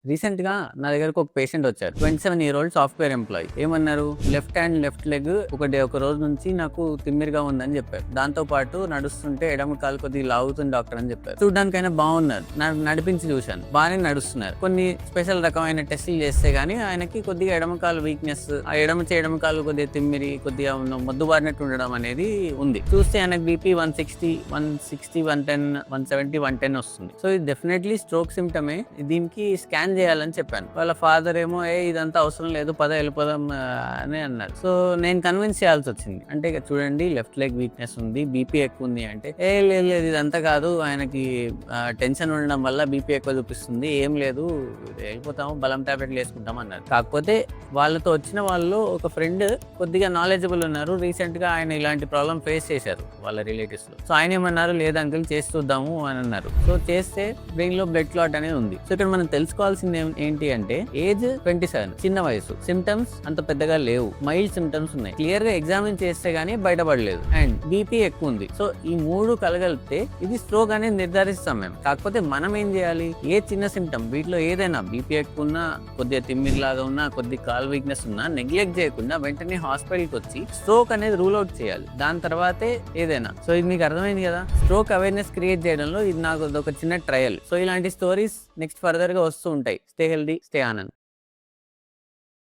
Recent గా నా దగ్గరకు ఒక పేషెంట్ వచ్చారు. 27 ఓల్డ్ సాఫ్ట్వేర్ ఎంప్లాయీ. ఏమన్నారు, లెఫ్ట్ హ్యాండ్ లెఫ్ట్ లెగ్ ఒక రోజు నుంచి నాకు తిమ్మిరిగా ఉందని చెప్పారు. దాంతో పాటు నడుస్తుంటే ఎడమ కాలు కొద్దిగా లాగుతుంది డాక్టర్ అని చెప్పారు. చూడడానికైనా బాగున్నారు, నడిపించి చూశాను, బాగానే నడుస్తున్నారు. కొన్ని స్పెషల్ రకమైన టెస్టులు చేస్తే గానీ ఆయనకి కొద్దిగా ఎడమ కాలు వీక్నెస్, ఆ ఎడమ కాలు కొద్దిగా తిమ్మిరి, కొద్దిగా మొద్దుబారినట్టు ఉండడం అనేది ఉంది. చూస్తే ఆయనకు బీపీ 160, 110, 170, 110 వస్తుంది. సో ఇది డెఫినెట్లీ స్ట్రోక్ సిమ్టమే. దీనికి స్కాన్ చేయాలని చెప్పాను. వాళ్ళ ఫాదర్ ఏమో ఇదంతా అవసరం లేదు, వెళ్ళిపోదాం అని అన్నారు. సో నేను కన్విన్స్ చేయాల్సి వచ్చింది. అంటే చూడండి, లెఫ్ట్ లెగ్ వీక్నెస్ ఉంది, బీపీ ఎక్కువ ఉంది అంటే లేదు ఇదంతా కాదు, ఆయనకి టెన్షన్ ఉండడం వల్ల బీపీ ఎక్కువ చూపిస్తుంది, ఏం లేదు వెళ్ళిపోతాము, బలం టాబ్లెట్లు వేసుకుంటాం అన్నారు. కాకపోతే వాళ్ళతో వచ్చిన వాళ్ళు ఒక ఫ్రెండ్ కొద్దిగా నాలెడ్జబుల్ ఉన్నారు. రీసెంట్ గా ఆయన ఇలాంటి ప్రాబ్లం ఫేస్ చేశారు వాళ్ళ రిలేటివ్స్ లో. సో ఆయన ఏమన్నారు, లేదు అంకుల్ చేసి చూద్దాము అని అన్నారు. సో చేస్తే బ్రెయిన్ లో బ్లడ్ క్లాట్ అనేది ఉంది. సో ఇక్కడ మనం తెలుసుకోవాల్సింది ఏంటి అంటే, ఏజ్ 27, చిన్న వయసు, సిమ్టమ్స్ అంత పెద్దగా లేవు, మైల్డ్ సిమ్టమ్స్ ఉన్నాయి, క్లియర్ గా ఎగ్జామిన్ చేస్తే గానీ బయటపడలేదు, అండ్ బీపీ ఎక్కువ ఉంది. సో ఈ మూడు కలగలిపితే ఇది స్ట్రోక్ అనేది నిర్ధారిస్తాం మేము. కాకపోతే మనం ఏం చేయాలి, ఏ చిన్న సిమ్టమ్ వీటిలో ఏదైనా బీపీ ఎక్కువ ఉన్నా, కొద్దిగా తిమ్మిరి లాగా ఉన్నా, కొద్దిగా కాల్ వీక్నెస్ ఉన్నా నెగ్లెక్ట్ చేయకుండా వెంటనే హాస్పిటల్కి వచ్చి స్ట్రోక్ అనేది రూల్ అవుట్ చేయాలి. దాని తర్వాతే ఏదైనా. సో ఇది మీకు అర్థమైంది కదా. స్ట్రోక్ అవేర్నెస్ క్రియేట్ చేయడంలో ఇది నాకు ఒక చిన్న ట్రయల్. సో ఇలాంటి స్టోరీస్ నెక్స్ట్ ఫర్దర్ గా వస్తూ ఉంటాయి. Stay healthy, stay Anand.